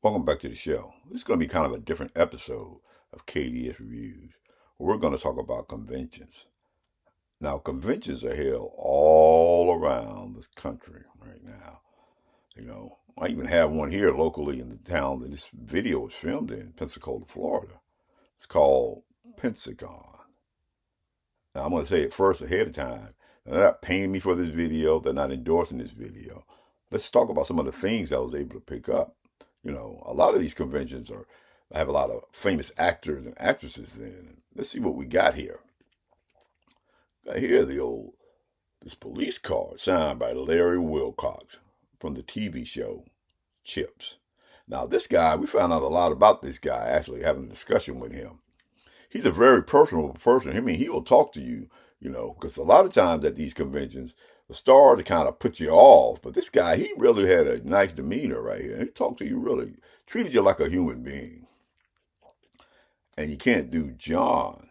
Welcome back to the show. This is going to be kind of a different episode of KDS Reviews, where we're going to talk about conventions. Now, conventions are held all around this country right now. I even have one here locally in the town that this video was filmed in, Pensacola, Florida. It's called Pensacon. Now, I'm going to say it first ahead of time. They're not paying me for this video. They're not endorsing this video. Let's talk about some of the things I was able to pick up. A lot of these conventions have a lot of famous actors and actresses in. Let's see what we got here. Got here this police car signed by Larry Wilcox from the TV show Chips. Now this guy, we found out a lot about this guy, actually having a discussion with him. He's a very personable person. I mean, he will talk to you, because a lot of times at these conventions, the star to kind of put you off. But this guy, he really had a nice demeanor right here. He talked to you really, treated you like a human being. And you can't do John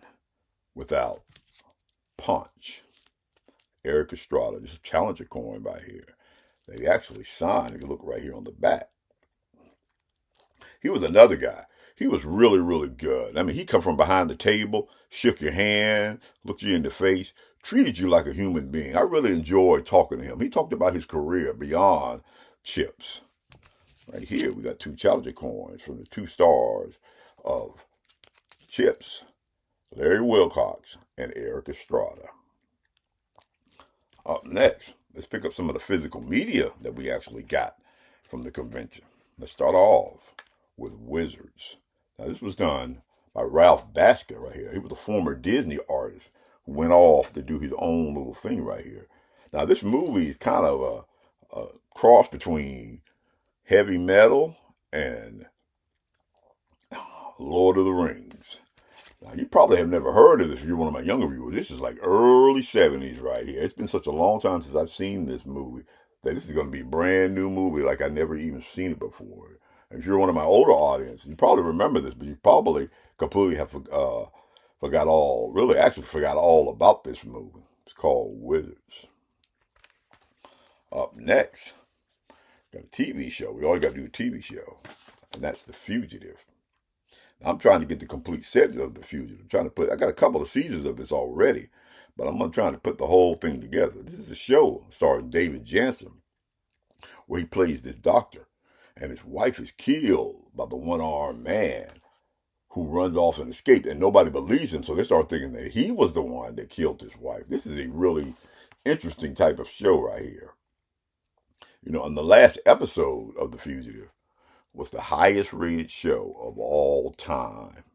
without Punch. Eric Estrada, this is a Challenger coin by here. They actually signed. You can look right here on the back. He was another guy. He was really, really good. I mean, he come from behind the table, shook your hand, looked you in the face, treated you like a human being. I really enjoyed talking to him. He talked about his career beyond Chips. Right here, we got two Challenger coins from the two stars of Chips, Larry Wilcox and Eric Estrada. Up next, let's pick up some of the physical media that we actually got from the convention. Let's start off with Wizards. Now, this was done by Ralph Basker right here. He was a former Disney artist who went off to do his own little thing right here. Now, this movie is kind of a cross between heavy metal and Lord of the Rings. Now, you probably have never heard of this if you're one of my younger viewers. This is like early 70s right here. It's been such a long time since I've seen this movie that this is going to be a brand new movie like I've never even seen it before. And if you're one of my older audience, you probably remember this, but you probably completely have forgot all about this movie. It's called Wizards. Up next, got a TV show. We always got to do a TV show, and that's The Fugitive. I'm trying to get the complete set of The Fugitive. I got a couple of seasons of this already, but I'm trying to put the whole thing together. This is a show starring David Jansen, where he plays this doctor, and his wife is killed by the one-armed man who runs off and escapes, and nobody believes him, so they start thinking that he was the one that killed his wife. This is a really interesting type of show right here. And the last episode of The Fugitive was the highest rated show of all time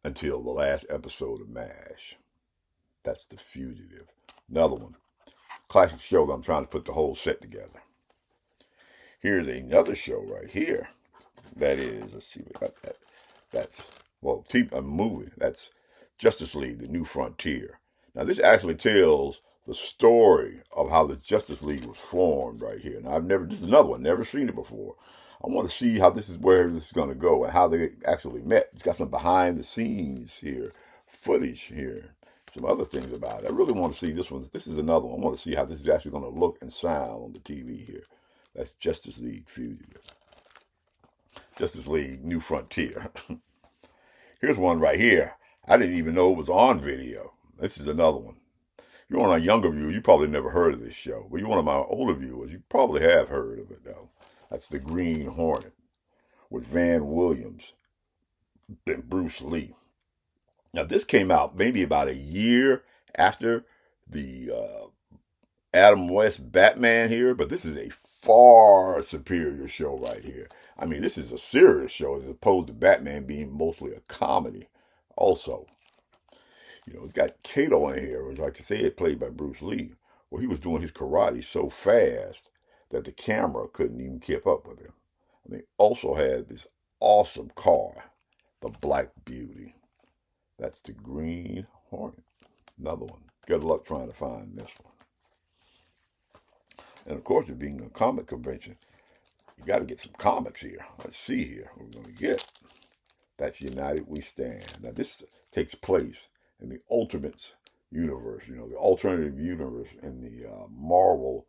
until the last episode of MASH. That's The Fugitive. Another one. Classic show that I'm trying to put the whole set together. Here's another show right here. That is, let's see, we got that. That's, a movie. That's Justice League, The New Frontier. Now, this actually tells the story of how the Justice League was formed right here. Now, this is another one, never seen it before. I want to see where this is going to go and how they actually met. It's got some behind the scenes here, footage here, some other things about it. I really want to see this one. This is another one. I want to see how this is actually going to look and sound on the TV here. That's Justice League Fugitive. Justice League New Frontier. Here's one right here. I didn't even know it was on video. This is another one. If you're one of my younger viewers, you probably never heard of this show. But you're one of my older viewers, you probably have heard of it, though. That's The Green Hornet with Van Williams and Bruce Lee. Now, this came out maybe about a year after the Adam West Batman here, but this is a far superior show right here. I mean, this is a serious show as opposed to Batman being mostly a comedy also. It's got Kato in here, which, like I say, played by Bruce Lee, where he was doing his karate so fast that the camera couldn't even keep up with him. And they also had this awesome car, the Black Beauty. That's the Green Hornet. Another one. Good luck trying to find this one. And of course, it being a comic convention, you got to get some comics here. Let's see here what we're going to get. That's United We Stand. Now, this takes place in the Ultimates universe, the alternative universe in the Marvel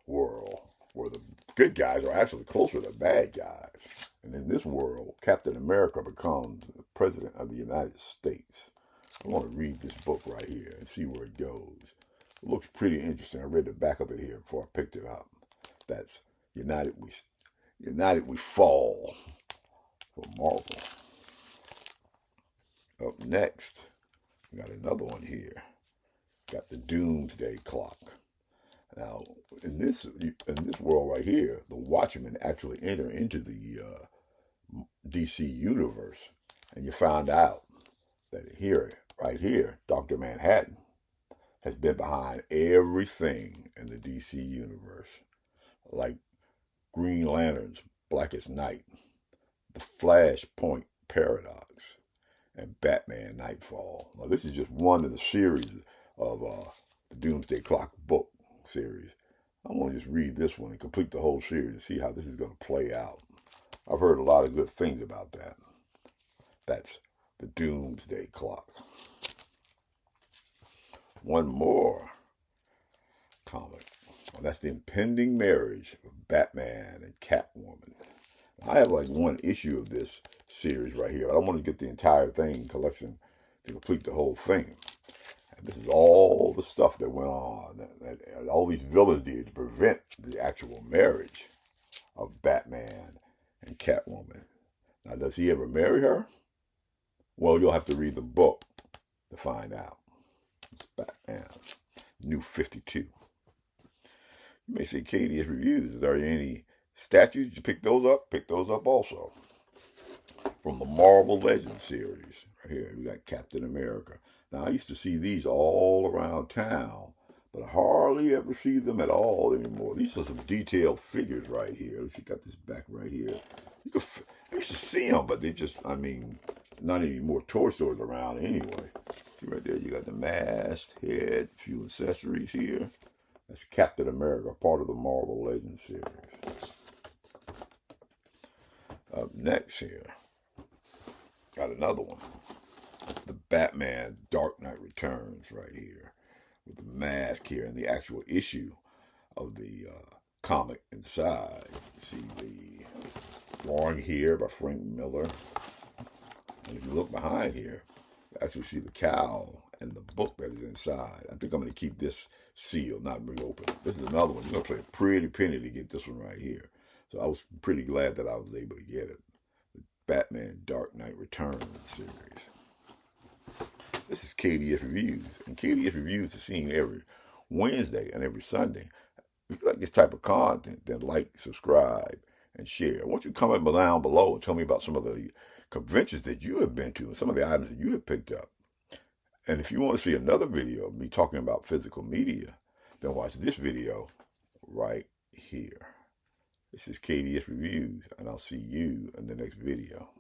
world, where the good guys are actually closer to bad guys. And in this world, Captain America becomes the President of the United States. I want to read this book right here and see where it goes. It looks pretty interesting. I read the back of it here before I picked it up. That's United We Fall from Marvel. Up next, we got another one here. Got the Doomsday Clock. Now, in this world right here, the Watchmen actually enter into the DC universe, and you find out that right here, Dr. Manhattan has been behind everything in the DC universe, like Green Lantern's Blackest Night, the Flashpoint Paradox, and Batman Nightfall. Now, this is just one of the series of the Doomsday Clock book series. I want to just read this one and complete the whole series and see how this is going to play out. I've heard a lot of good things about that. That's the Doomsday Clock. One more comic. Well, that's the impending marriage of Batman and Catwoman. I have like one issue of this series right here. I don't want to get the entire thing collection to complete the whole thing. And this is all the stuff that went on, that all these villains did to prevent the actual marriage of Batman and Catwoman. Now, does he ever marry her? Well, you'll have to read the book to find out. It's Batman, New 52. You may say KDS Reviews. Is there any statues? Did you pick those up? Pick those up also. From the Marvel Legends series. Right here, we got Captain America. Now, I used to see these all around town, but I hardly ever see them at all anymore. These are some detailed figures right here. Let's see, got this back right here. I used to see them, but they just, not any more toy stores around anyway. See right there, you got the mask, head, a few accessories here. That's Captain America, part of the Marvel Legends series. Up next here, got another one. The Batman Dark Knight Returns right here. With the mask here and the actual issue of the comic inside. You see the drawing here by Frank Miller. And if you look behind here, you actually see the cowl and the book that is inside. I think I'm going to keep this sealed, not reopen. This is another one. You're going to pay a pretty penny to get this one right here. So I was pretty glad that I was able to get it. The Batman Dark Knight Returns series. This is KDS Reviews. And KDS Reviews is seen every Wednesday and every Sunday. If you like this type of content, then like, subscribe, and share. I want you to comment down below and tell me about some of the conventions that you have been to and some of the items that you have picked up. And if you want to see another video of me talking about physical media, then watch this video right here. This is KDS Reviews, and I'll see you in the next video.